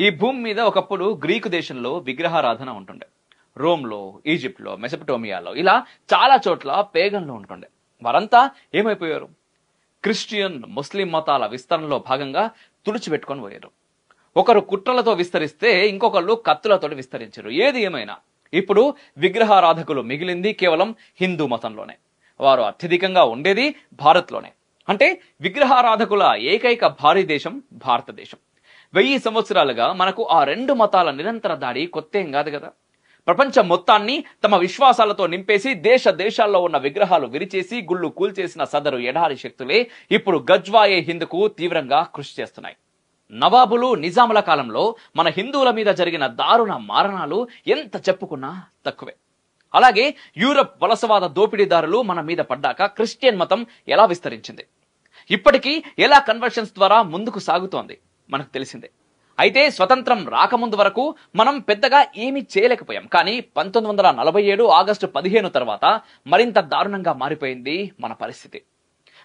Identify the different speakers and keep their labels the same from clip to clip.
Speaker 1: ఈ భూమి మీద ఒకప్పుడు గ్రీకు దేశంలో విగ్రహారాధన ఉంటుండే. రోమ్లో, ఈజిప్ట్లో, మెసపటోమియాలో ఇలా చాలా చోట్ల పేగన్లు ఉంటుండే. వారంతా ఏమైపోయారు? క్రిస్టియన్, ముస్లిం మతాల విస్తరణలో భాగంగా తుడిచిపెట్టుకొని పోయారు. ఒకరు కుట్రలతో విస్తరిస్తే ఇంకొకళ్ళు కత్తులతో విస్తరించారు. ఏది ఏమైనా ఇప్పుడు విగ్రహారాధకులు మిగిలింది కేవలం హిందూ మతంలోనే. వారు అత్యధికంగా ఉండేది భారత్లోనే. అంటే విగ్రహారాధకుల ఏకైక భారీ దేశం భారతదేశం. 1000 సంవత్సరాలుగా మనకు ఆ రెండు మతాల నిరంతర దాడి కొత్తేం కాదు కదా. ప్రపంచం మొత్తాన్ని తమ విశ్వాసాలతో నింపేసి దేశాల్లో ఉన్న విగ్రహాలు విరిచేసి గుళ్ళు కూల్చేసిన సదరు ఎడారి శక్తులే ఇప్పుడు గజ్వాయే హిందుకు తీవ్రంగా కృషి చేస్తున్నాయి. నవాబులు, నిజాముల కాలంలో మన హిందువుల మీద జరిగిన దారుణ మారణాలు ఎంత చెప్పుకున్నా తక్కువే. అలాగే యూరప్ వలసవాద దోపిడీదారులు మన మీద పడ్డాక క్రిస్టియన్ మతం ఎలా విస్తరించింది, ఇప్పటికీ ఎలా కన్వర్షన్స్ ద్వారా ముందుకు సాగుతోంది మనకు తెలిసిందే. అయితే స్వతంత్రం రాకముందు వరకు మనం పెద్దగా ఏమీ చేయలేకపోయాం. కానీ 1947 ఆగస్టు 15 తర్వాత మరింత దారుణంగా మారిపోయింది మన పరిస్థితి.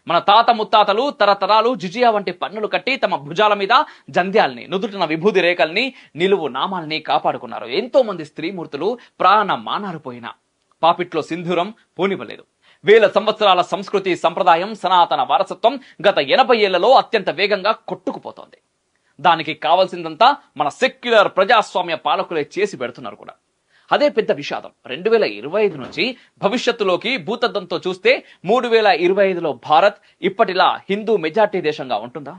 Speaker 1: మన తాత ముత్తాతలు తరతరాలు జిజియా వంటి పన్నులు కట్టి తమ భుజాల మీద జంధ్యాల్ని, నుదుటిన విభూది రేఖల్ని, నిలువు నామాల్ని కాపాడుకున్నారు. ఎంతో మంది స్త్రీమూర్తులు ప్రాణ మానాలు పోయినా పాపిట్లో సింధూరం పోనివ్వలేదు. 1000 సంవత్సరాల సంస్కృతి, సంప్రదాయం, సనాతన వారసత్వం గత 80 ఏళ్లలో అత్యంత వేగంగా కొట్టుకుపోతోంది. దానికి కావాల్సిందంతా మన సెక్యులర్ ప్రజాస్వామ్య పాలకులే చేసి పెడుతున్నారు కూడా. అదే పెద్ద విషాదం. 2025 నుంచి భవిష్యత్తులోకి భూతద్దంతో చూస్తే 3025లో భారత్ ఇప్పటిలా హిందూ మెజార్టీ దేశంగా ఉంటుందా?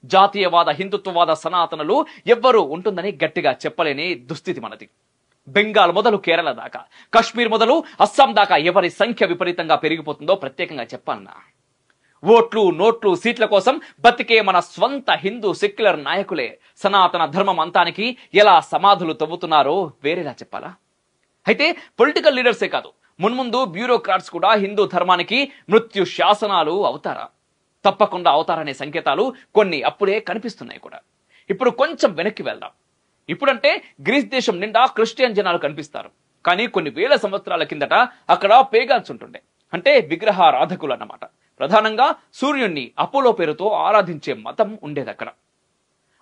Speaker 1: జాతీయవాద, హిందుత్వవాద సనాతనలు ఎవ్వరూ ఉంటుందని గట్టిగా చెప్పలేని దుస్థితి మనది. బెంగాల్ మొదలు కేరళ దాకా, కశ్మీర్ మొదలు అస్సాం దాకా ఎవరి సంఖ్య విపరీతంగా పెరిగిపోతుందో ప్రత్యేకంగా చెప్పాలన్నా. ఓట్లు, నోట్లు, సీట్ల కోసం బతికే మన స్వంత హిందూ సెక్యులర్ నాయకులే సనాతన ధర్మం అంతానికి ఎలా సమాధులు తవ్వుతున్నారో వేరేలా చెప్పాలా? అయితే పొలిటికల్ లీడర్సే కాదు, మున్ముందు బ్యూరోక్రాట్స్ కూడా హిందూ ధర్మానికి మృత్యు శాసనాలు అవుతారా? తప్పకుండా అవుతారనే సంకేతాలు కొన్ని అప్పుడే కనిపిస్తున్నాయి కూడా. ఇప్పుడు కొంచెం వెనక్కి వెళ్దాం. ఇప్పుడంటే గ్రీస్ దేశం నిండా క్రిస్టియన్ జనాలు కనిపిస్తారు. కానీ కొన్ని 1000 సంవత్సరాల కిందట అక్కడ పేగాన్స్ ఉంటుండే. అంటే విగ్రహారాధకులు అన్నమాట. ప్రధానంగా సూర్యుణ్ణి అపోలో పేరుతో ఆరాధించే మతం ఉండేది అక్కడ.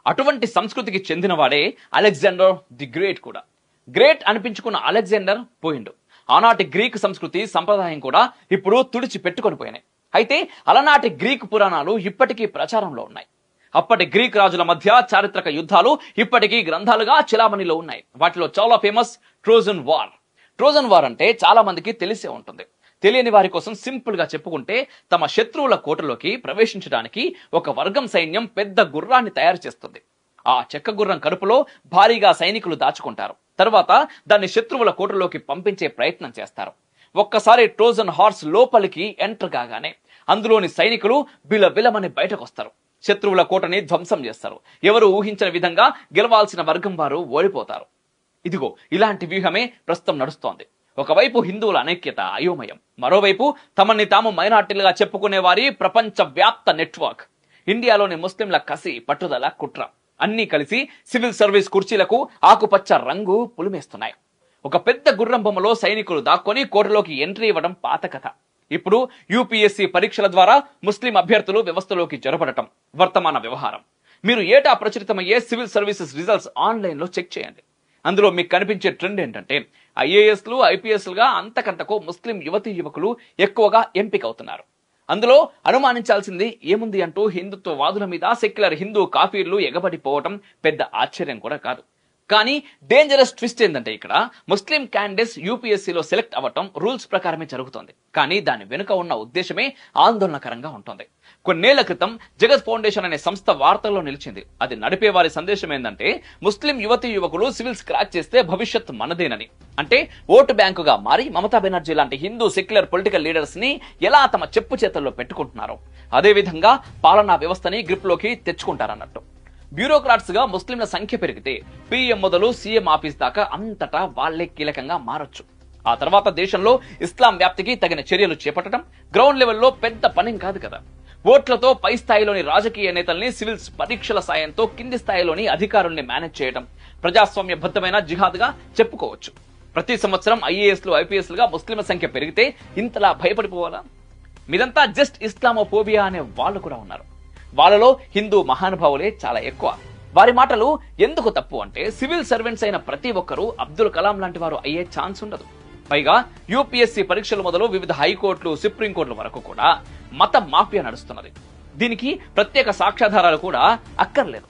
Speaker 1: అటువంటి సంస్కృతికి చెందినవాడే అలెగ్జాండర్ ది గ్రేట్ కూడా. గ్రేట్ అనిపించుకున్న అలెగ్జాండర్ పోయిండు. ఆనాటి గ్రీక్ సంస్కృతి, సంప్రదాయం కూడా ఇప్పుడు తుడిచి పెట్టుకొని పోయినాయి. అయితే అలనాటి గ్రీక్ పురాణాలు ఇప్పటికీ ప్రచారంలో ఉన్నాయి. అప్పటి గ్రీక్ రాజుల మధ్య చారిత్రక యుద్ధాలు ఇప్పటికీ గ్రంథాలుగా చిలామణిలో ఉన్నాయి. వాటిలో చాలా famous Trojan war. Trojan war అంటే చాలా మందికి తెలిసే ఉంటుంది. తెలియని వారి కోసం సింపుల్ గా చెప్పుకుంటే, తమ శత్రువుల కోటలోకి ప్రవేశించడానికి ఒక వర్గం సైన్యం పెద్ద గుర్రాన్ని తయారు చేస్తుంది. ఆ చెక్క గుర్రం కడుపులో భారీగా సైనికులు దాచుకుంటారు. తర్వాత దాన్ని శత్రువుల కోటలోకి పంపించే ప్రయత్నం చేస్తారు. ఒక్కసారి ట్రోజన్ హార్స్ లోపలికి ఎంటర్ కాగానే అందులోని సైనికులు బిలబిలమని బయటకు వస్తారు. శత్రువుల కోటని ధ్వంసం చేస్తారు. ఎవరు ఊహించిన విధంగా గెలవాల్సిన వర్గం వారు ఓడిపోతారు. ఇదిగో ఇలాంటి వ్యూహమే ప్రస్తుతం నడుస్తోంది. ఒకవైపు హిందువుల అనైక్యత, అయోమయం, మరోవైపు తమని తాము మైనార్టీలుగా చెప్పుకునే వారి ప్రపంచ వ్యాప్త నెట్వర్క్, ఇండియాలోని ముస్లింల కసి, పట్టుదల, కుట్ర అన్నీ కలిసి సివిల్ సర్వీస్ కుర్చీలకు ఆకుపచ్చ రంగు పులిమేస్తున్నాయి. ఒక పెద్ద గుర్రం బొమ్మలో సైనికులు దాక్కొని కోటలోకి ఎంట్రీ ఇవ్వడం పాత కథ. ఇప్పుడు యూపీఎస్సీ పరీక్షల ద్వారా ముస్లిం అభ్యర్థులు వ్యవస్థలోకి జొరబడటం వర్తమాన వ్యవహారం. మీరు ఏటా ప్రచురితమయ్యే సివిల్ సర్వీసెస్ రిజల్ట్స్ ఆన్లైన్ లో చెక్ చేయండి. అందులో మీకు కనిపించే ట్రెండ్ ఏంటంటే ఐఏఎస్లు, ఐపీఎస్లుగా అంతకంతకు ముస్లిం యువతీ యువకులు ఎక్కువగా ఎంపిక అవుతున్నారు. అందులో అనుమానించాల్సింది ఏముంది అంటూ హిందుత్వవాదుల మీద సెక్యులర్ హిందూ కాఫీర్లు ఎగబడిపోవటం పెద్ద ఆశ్చర్యం కూడా కాదు. కానీ డేంజరస్ ట్విస్ట్ ఏంటంటే, ఇక్కడ ముస్లిం క్యాండిడేట్స్ యూపీఎస్సీలో సెలెక్ట్ అవ్వటం రూల్స్ ప్రకారమే జరుగుతోంది. కానీ దాని వెనుక ఉన్న ఉద్దేశమే ఆందోళనకరంగా ఉంటుంది. కొన్నేళ్ల క్రితం జగత్ ఫౌండేషన్ అనే సంస్థ వార్తల్లో నిలిచింది. అది నడిపే వారి సందేశం ఏంటంటే, ముస్లిం యువతీ యువకులు సివిల్స్ క్రాక్ చేస్తే భవిష్యత్ మనదేనని. అంటే ఓటు బ్యాంకుగా మారి మమతా బెనర్జీ లాంటి హిందూ సెక్యులర్ పొలిటికల్ లీడర్స్ ని ఎలా తమ చెప్పు చేతల్లో పెట్టుకుంటున్నారో అదే విధంగా పాలనా వ్యవస్థని గ్రిప్ లోకి తెచ్చుకుంటారన్నట్టు. బ్యూరోక్రాట్స్ గా ముస్లింల సంఖ్య పెరిగితే పీఎం మొదలు సీఎం ఆఫీస్ దాకా అంతటా వాళ్లే కీలకంగా మారొచ్చు. ఆ తర్వాత దేశంలో ఇస్లాం వ్యాప్తికి తగిన చర్యలు చేపట్టడం గ్రౌండ్ లెవెల్లో పెద్ద పనేం కాదు కదా. ఓట్లతో పై స్థాయిలోని రాజకీయ నేతల్ని సివిల్స్ పరీక్షల సాయంతో కింది స్థాయిలోని అధికారుల్ని మేనేజ్ చేయడం ప్రజాస్వామ్యబద్ధమైన జిహాద్ గా చెప్పుకోవచ్చు. ప్రతి సంవత్సరం ఐఏఎస్లు, ఐపీఎస్లుగా ముస్లింల సంఖ్య పెరిగితే ఇంతలా భయపడిపోవాలా? మీదంతా జస్ట్ ఇస్లామోఫోబియా అనే వాళ్ళు కూడా ఉన్నారు. వాళ్ళలో హిందూ మహానుభావులే చాలా ఎక్కువ. వారి మాటలు ఎందుకు తప్పు అంటే సివిల్ సర్వెంట్స్ అయిన ప్రతి ఒక్కరూ అబ్దుల్ కలాం లాంటి వారు అయ్యే ఛాన్స్ ఉండదు. పైగా యూపీఎస్సీ పరీక్షలు మొదలు వివిధ హైకోర్టులు, సుప్రీంకోర్టుల వరకు కూడా మత మాఫియా నడుస్తున్నది. దీనికి ప్రత్యేక సాక్ష్యాధారాలు కూడా అక్కర్లేదు.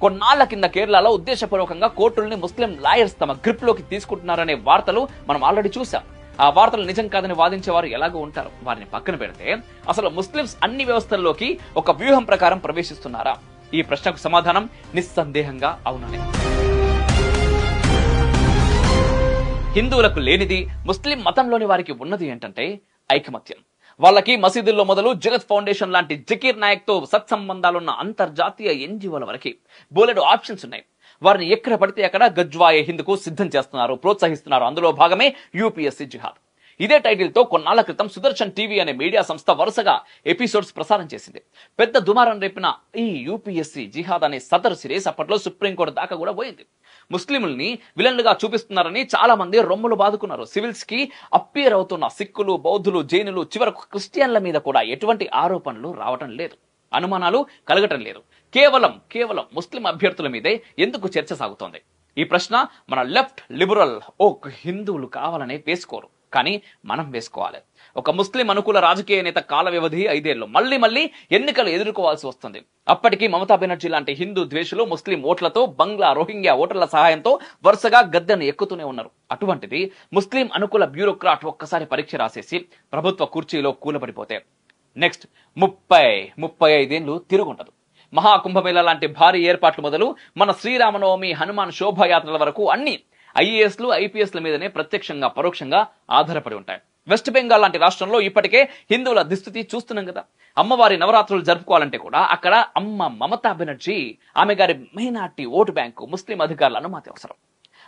Speaker 1: కొన్నాళ్ల కింద కేరళలో ఉద్దేశపూర్వకంగా కోర్టుల్ని ముస్లిం లాయర్స్ తమ గ్రిప్ లోకి తీసుకుంటున్నారనే వార్తలు మనం ఆల్రెడీ చూసాం. ఆ వార్తలు నిజం కాదని వాదించేవారు ఎలాగో ఉంటారు. వారిని పక్కన పెడితే అసలు ముస్లింస్ అన్ని వ్యవస్థల్లోకి ఒక వ్యూహం ప్రకారం ప్రవేశిస్తున్నారా? ఈ ప్రశ్నకు సమాధానం నిస్సందేహంగా అవుననే. హిందువులకు లేనిది ముస్లిం మతంలోని వారికి ఉన్నది ఏంటంటే ఐకమత్యం. వాళ్ళకి మసీదుల్లో మొదలు జగత్ ఫౌండేషన్ లాంటి జకీర్ నాయక్ తో సత్సంబంధాలున్న అంతర్జాతీయ ఎన్జిఓల వరకు బోలెడు ఆప్షన్స్ ఉన్నాయి. వారిని ఎక్కడ పడితే అక్కడ గజ్వాయే హిందుకు సిద్ధం చేస్తున్నారు, ప్రోత్సహిస్తున్నారు. అందులో భాగమే యూపీఎస్సీ జిహాద్. ఇదే టైటిల్ తో కొన్నాళ్ల క్రితం సుదర్శన్ టీవీ అనే మీడియా సంస్థ వరుసగా ఎపిసోడ్స్ ప్రసారం చేసింది. పెద్ద దుమారం రేపిన ఈ యూపీఎస్సీ జిహాద్ అనే సదరు సిరీస్ అప్పట్లో సుప్రీంకోర్టు దాకా కూడా పోయింది. ముస్లింలని విలన్లుగా చూపిస్తున్నారని చాలా మంది రొమ్ములు బాదుకున్నారు. సివిల్స్ కి అప్పీర్ అవుతున్న సిక్కులు, బౌద్ధులు, జైనులు, చివరకు క్రిస్టియన్ల మీద కూడా ఎటువంటి ఆరోపణలు రావటం లేదు, అనుమానాలు కలగటం లేదు. కేవలం ముస్లిం అభ్యర్థుల మీదే ఎందుకు చర్చ సాగుతోంది? ఈ ప్రశ్న మన లెఫ్ట్ లిబరల్ హిందువులు కావాలనే వేసుకోరు, కానీ మనం వేసుకోవాలి. ఒక ముస్లిం అనుకూల రాజకీయ నేత కాల వ్యవధి 5 ఏళ్లు మళ్ళీ ఎన్నికలు ఎదుర్కోవాల్సి వస్తుంది. అప్పటికి మమతా బెనర్జీ లాంటి హిందూ ద్వేషులు ముస్లిం ఓట్లతో, బంగ్లా, రోహింగ్యా ఓటర్ల సహాయంతో వరుసగా గద్దెను ఎక్కుతూనే ఉన్నారు. అటువంటిది ముస్లిం అనుకూల బ్యూరోక్రాట్ ఒక్కసారి పరీక్ష రాసేసి ప్రభుత్వ కుర్చీలో కూలబడిపోతే నెక్స్ట్ 35 ఏళ్లు తిరుగుంటదు. మహాకుంభమేళ లాంటి భారీ ఏర్పాట్లు మొదలు మన శ్రీరామనవమి, హనుమాన్ శోభాయాత్రల వరకు అన్ని ఐఏఎస్లు, ఐపీఎస్ల మీదనే ప్రత్యక్షంగా పరోక్షంగా ఆధారపడి ఉంటాయి. వెస్ట్ బెంగాల్ లాంటి రాష్ట్రంలో ఇప్పటికే హిందువుల దుస్థితి చూస్తున్నాం కదా. అమ్మవారి నవరాత్రులు జరుపుకోవాలంటే కూడా అక్కడ అమ్మ మమతా బెనర్జీ, ఆమె గారి మైనార్టీ ఓటు బ్యాంకు, ముస్లిం అధికారుల అనుమతి అవసరం.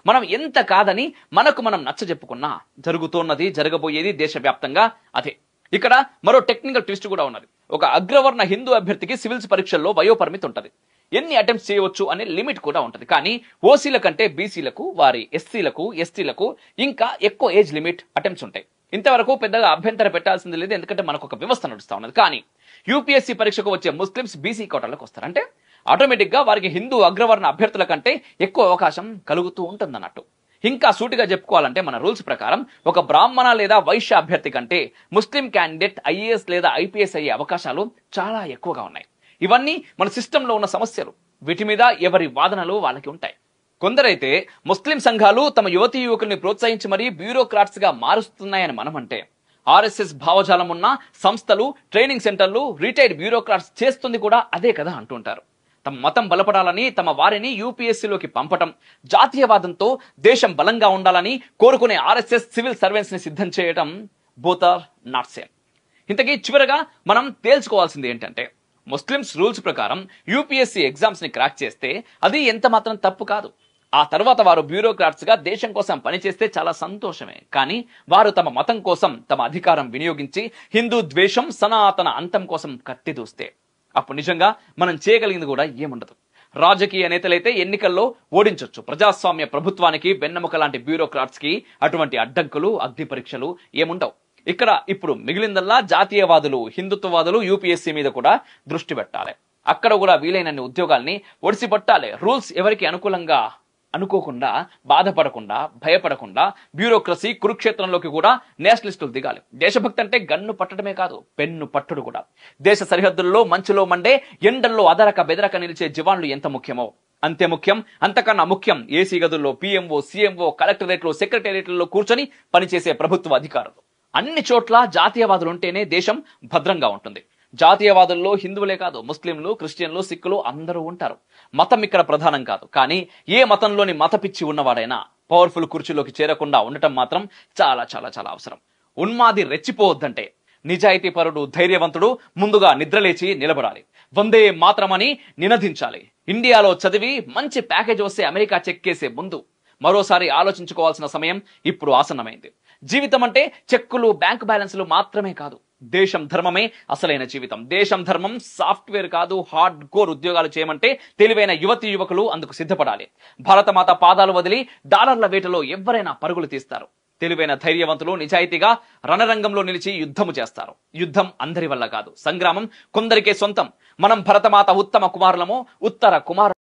Speaker 1: మనం ఎంత కాదని మనకు మనం నచ్చ చెప్పుకున్నా జరుగుతున్నది, జరగబోయేది దేశవ్యాప్తంగా అదే. ఇక్కడ మరో టెక్నికల్ ట్విస్ట్ కూడా ఉన్నది. ఒక అగ్రవర్ణ హిందూ అభ్యర్థికి సివిల్స్ పరీక్షల్లో వయోపరిమితి ఉంటది. ఎన్ని అటెంప్ట్స్ చేయవచ్చు అనే లిమిట్ కూడా ఉంటది. కానీ ఓసీల కంటే బీసీలకు, వారి ఎస్సీలకు, ఎస్టీలకు ఇంకా ఎక్కువ ఏజ్ లిమిట్ అటెంప్ట్స్ ఉంటాయి. ఇంతవరకు పెద్దగా అభ్యంతర పెట్టాల్సింది లేదు, ఎందుకంటే మనకు ఒక వ్యవస్థ నడుస్తా ఉన్నది. కానీ యూపీఎస్సీ పరీక్షకు వచ్చే ముస్లింస్ బీసీ కోటాలకు వస్తారు అంటే ఆటోమేటిక్ గా వారికి హిందూ అగ్రవర్ణ అభ్యర్థుల కంటే ఎక్కువ అవకాశం కలుగుతూ ఉంటుందన్నట్టు. ఇంకా సూటిగా చెప్పుకోవాలంటే మన రూల్స్ ప్రకారం ఒక బ్రాహ్మణ లేదా వైశ్య అభ్యర్థి కంటే ముస్లిం క్యాండిడేట్ ఐఏఎస్ లేదా ఐపీఎస్ అయ్యే అవకాశాలు చాలా ఎక్కువగా ఉన్నాయి. ఇవన్నీ మన సిస్టంలో ఉన్న సమస్యలు. వీటి మీద ఎవరి వాదనలు వాళ్ళకి ఉంటాయి. కొందరైతే ముస్లిం సంఘాలు తమ యువతీ యువకుల్ని ప్రోత్సహించి మరీ బ్యూరోక్రాట్స్ గా మారుస్తున్నాయని మనమంటే, ఆర్ఎస్ఎస్ భావజాలం ఉన్న సంస్థలు, ట్రైనింగ్ సెంటర్లు, రిటైర్డ్ బ్యూరోక్రాట్స్ చేస్తుంది కూడా అదే కదా అంటుంటారు. తమ మతం బలపడాలని తమ వారిని యూపీఎస్సీలోకి పంపటం, జాతీయవాదంతో దేశం బలంగా ఉండాలని కోరుకునే ఆర్ఎస్ఎస్ సివిల్ సర్వెంట్స్ ని సిద్ధం చేయటం బోత్ ఆర్ నాట్ సేమ్. ఇంతకీ చివరగా మనం తేల్చుకోవాల్సింది ఏంటంటే, ముస్లిమ్స్ రూల్స్ ప్రకారం యూపీఎస్సీ ఎగ్జామ్స్ ని క్రాక్ చేస్తే అది ఎంత మాత్రం తప్పు కాదు. ఆ తర్వాత వారు బ్యూరోక్రాట్స్ గా దేశం కోసం పనిచేస్తే చాలా సంతోషమే. కానీ వారు తమ మతం కోసం తమ అధికారం వినియోగించి హిందూ ద్వేషం, సనాతన అంతం కోసం కత్తి దూస్తే అప్పుడు నిజంగా మనం చేయగలిగింది కూడా ఏముండదు. రాజకీయ నేతలైతే ఎన్నికల్లో ఓడించొచ్చు, ప్రజాస్వామ్య ప్రభుత్వానికి వెన్నెముక లాంటి బ్యూరోక్రాట్స్ కి అటువంటి అడ్డంకులు, అగ్ని పరీక్షలు ఏముండవు. ఇక్కడ ఇప్పుడు మిగిలిందల్లా జాతీయవాదులు, హిందుత్వవాదులు యూపీఎస్సీ మీద కూడా దృష్టి పెట్టాలి. అక్కడ కూడా వీలైనన్ని ఉద్యోగాల్ని ఒడిసిపట్టాలి. రూల్స్ ఎవరికి అనుకూలంగా అనుకోకుండా, బాధపడకుండా, భయపడకుండా బ్యూరోక్రసీ కురుక్షేత్రంలోకి కూడా నేషనలిస్టులు దిగాలి. దేశభక్తి అంటే గన్ను పట్టడమే కాదు, పెన్ను పట్టుడు కూడా. దేశ సరిహద్దుల్లో మంచులో మండే, ఎండల్లో అదరక బెదరక నిలిచే జవాన్లు ఎంత ముఖ్యమో అంతే ముఖ్యం, అంతకన్నా ముఖ్యం ఏసీ గదుల్లో పీఎంఓ, సీఎంఓ, కలెక్టరేట్లు, సెక్రటేరియట్లలో కూర్చొని పనిచేసే ప్రభుత్వ అధికారులు. అన్ని చోట్ల జాతీయవాదులు ఉంటేనే దేశం భద్రంగా ఉంటుంది. జాతీయవాదుల్లో హిందువులే కాదు, ముస్లింలు, క్రిస్టియన్లు, సిక్కులు అందరూ ఉంటారు. మతం ఇక్కడ ప్రధానం కాదు. కానీ ఏ మతంలోని మత పిచ్చి ఉన్నవాడైనా పవర్ఫుల్ కుర్చీలోకి చేరకుండా ఉండటం మాత్రం చాలా చాలా చాలా అవసరం. ఉన్మాది రెచ్చిపోవద్దంటే నిజాయితీ పరుడు, ధైర్యవంతుడు ముందుగా నిద్రలేచి నిలబడాలి. వందే మాత్రమని నినదించాలి. ఇండియాలో చదివి మంచి ప్యాకేజ్ వస్తే అమెరికా చెక్కేసే ముందు మరోసారి ఆలోచించుకోవాల్సిన సమయం ఇప్పుడు ఆసన్నమైంది. జీవితం అంటే చెక్కులు, బ్యాంక్ బ్యాలెన్స్లు మాత్రమే కాదు, దేశం ధర్మమే అసలైన జీవితం. దేశం ధర్మం సాఫ్ట్వేర్ కాదు, హార్డ్ కోర్ ఉద్యోగాలు చేయమంటే తెలివైన యువతీ యువకులు అందుకు సిద్ధపడాలి. భారతమాత పాదాలు వదిలి డాలర్ల వేటలో ఎవరైనా పరుగులు తీస్తారు. తెలివైన ధైర్యవంతులు నిజాయితీగా రణరంగంలో నిలిచి యుద్ధము చేస్తారు. యుద్ధం అందరి వల్ల కాదు, సంగ్రామం కొందరికే సొంతం. మనం భరతమాత ఉత్తమ కుమారులము, ఉత్తర కుమారు